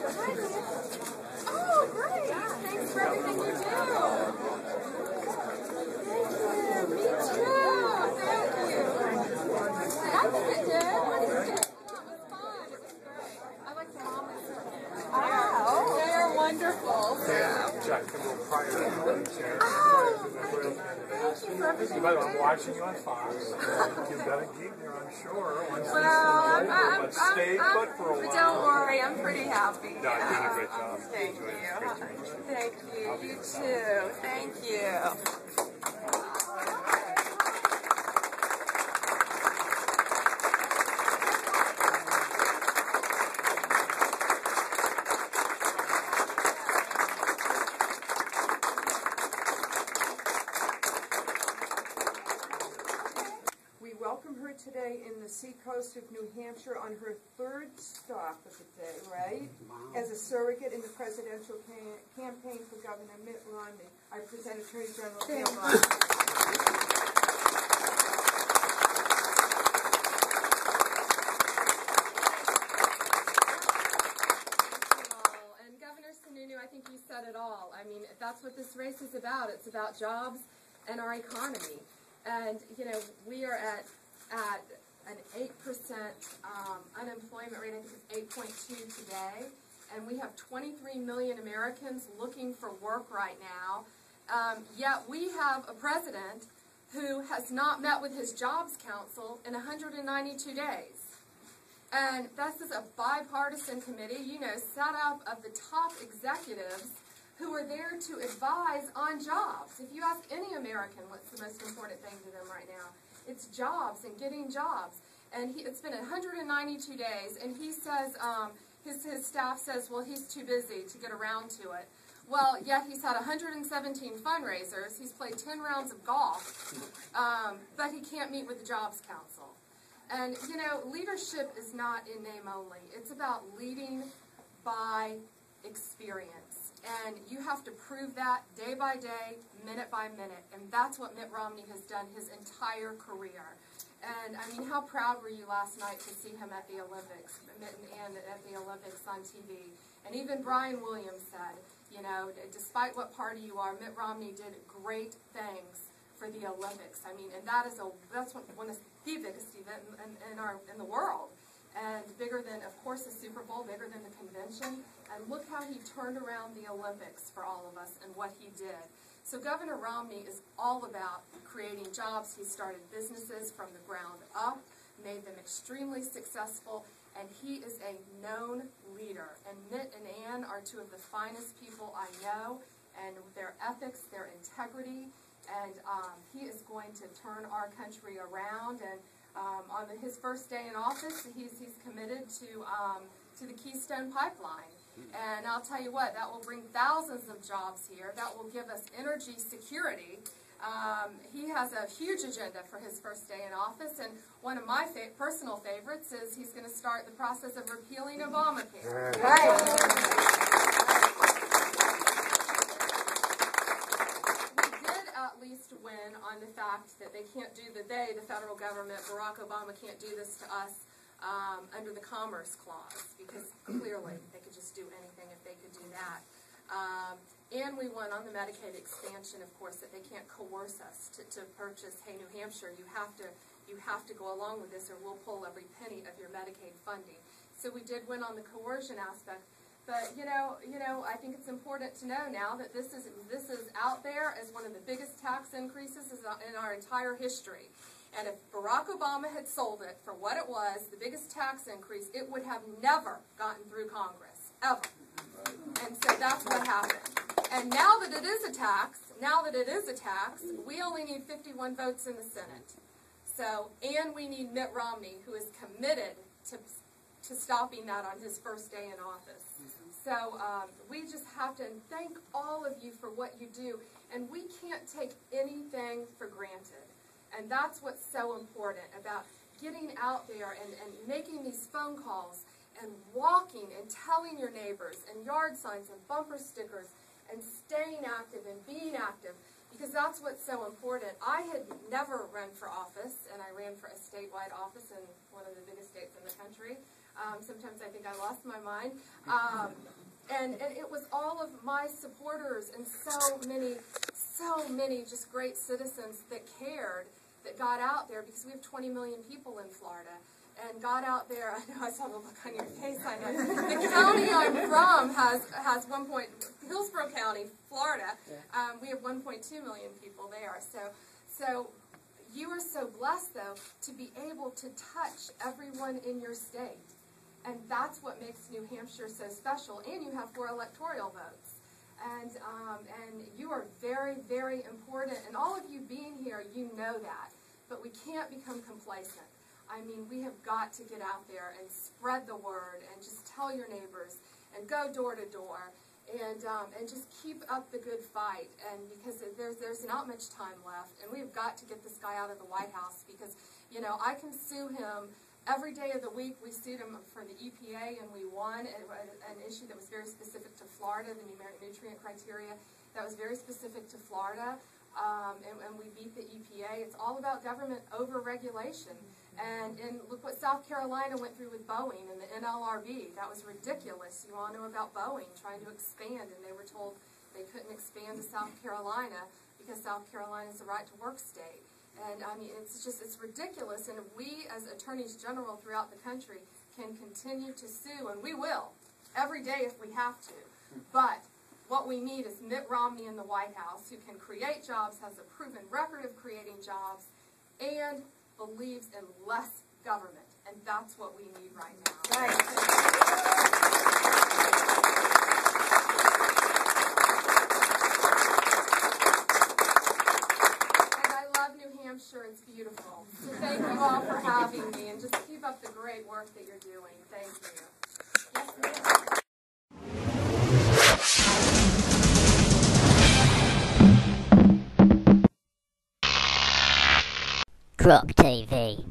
Oh, great. Thanks for everything you do. Thank you. Me too. Thank you. I think it did. What do you think? It was fun. It was great. I like the moments. Oh, they are wonderful. Yeah, Jack, a little prior to the chair. Oh, thank you for everything. But I'm watching you on Fox. You've got to keep there, I'm sure. Well, I'm stay put for a while. Don't worry, I'm pretty happy. No, you did a great job. Thank you. Thank you. You too. Thank you. Today in the Seacoast of New Hampshire on her third stop of the day, right? Wow. As a surrogate in the presidential campaign for Governor Mitt Romney. I present Attorney General PamBondi. And Governor Sununu, I think you said it all. I mean, that's what this race is about. It's about jobs and our economy. And, you know, we are at an 8% unemployment rate. I think it's 8.2 today, and we have 23 million Americans looking for work right now. Yet we have a president who has not met with his Jobs Council in 192 days. And this is a bipartisan committee, you know, set up of the top executives who are there to advise on jobs. If you ask any American what's the most important thing to them right now, it's jobs and getting jobs. And it's been 192 days, and he says, his staff says, well, he's too busy to get around to it. Well, yet he's had 117 fundraisers, he's played 10 rounds of golf, but he can't meet with the Jobs Council. And, you know, leadership is not in name only. It's about leading by experience. And you have to prove that day by day, minute by minute. And that's what Mitt Romney has done his entire career. And, I mean, how proud were you last night to see him at the Olympics, Mitt and at the Olympics on TV? And even Brian Williams said, you know, despite what party you are, Mitt Romney did great things for the Olympics. I mean, and that's one of the biggest events in the world. And bigger than, of course, the Super Bowl, bigger than the convention. And look how he turned around the Olympics for all of us and what he did. So Governor Romney is all about creating jobs. He started businesses from the ground up, made them extremely successful, and he is a known leader. And Mitt and Ann are two of the finest people I know, and their ethics, their integrity, and he is going to turn our country around. And on his first day in office, he's committed to the Keystone Pipeline. And I'll tell you what, that will bring thousands of jobs here. That will give us energy security. He has a huge agenda for his first day in office, and one of my personal favorites is he's going to start the process of repealing Obamacare. We did at least win on the fact that they can't do the federal government, Barack Obama can't do this to us under the Commerce Clause, because clearly they could just do anything if they could do that. And we won on the Medicaid expansion, of course, that they can't coerce us to purchase, hey, New Hampshire, you have to go along with this or we'll pull every penny of your Medicaid funding. So we did win on the coercion aspect. But, you know, I think it's important to know now that this is out there as one of the biggest tax increases in our entire history. And if Barack Obama had sold it for what it was, the biggest tax increase, it would have never gotten through Congress, ever. And so that's what happened. And now that it is a tax, we only need 51 votes in the Senate. So, and we need Mitt Romney, who is committed to stopping that on his first day in office. So we just have to thank all of you for what you do. And we can't take anything for granted. And that's what's so important about getting out there and making these phone calls and walking and telling your neighbors and yard signs and bumper stickers and staying active and being active, because that's what's so important. I had never run for office, and I ran for a statewide office in one of the biggest states in the country. Sometimes I think I lost my mind. And it was all of my supporters and so many just great citizens that cared, that got out there, because we have 20 million people in Florida, and got out there. I know, I saw the look on your face, I know. The county I'm from has Hillsborough County, Florida, we have 1.2 million people there. So you are so blessed, though, to be able to touch everyone in your state. And that's what makes New Hampshire so special. And you have 4 electoral votes. And you are very, very important. And all of you being here, you know that. But we can't become complacent. I mean, we have got to get out there and spread the word and just tell your neighbors and go door to door and just keep up the good fight. And because there's not much time left, and we've got to get this guy out of the White House, because, you know, I can sue him every day of the week. We sued him for the EPA, and we won an issue that was very specific to Florida, the numeric nutrient criteria that was very specific to Florida, and we beat the EPA. It's all about government over-regulation. And look what South Carolina went through with Boeing and the NLRB. That was ridiculous. You all know about Boeing trying to expand, and they were told they couldn't expand to South Carolina because South Carolina is a right-to-work state. And I mean, it's ridiculous. And we, as attorneys general throughout the country, can continue to sue, and we will, every day if we have to. But what we need is Mitt Romney in the White House, who can create jobs, has a proven record of creating jobs, and believes in less government. And that's what we need right now. Right. Sure, it's beautiful. So thank you all for having me, and just keep up the great work that you're doing. Thank you. Grok TV.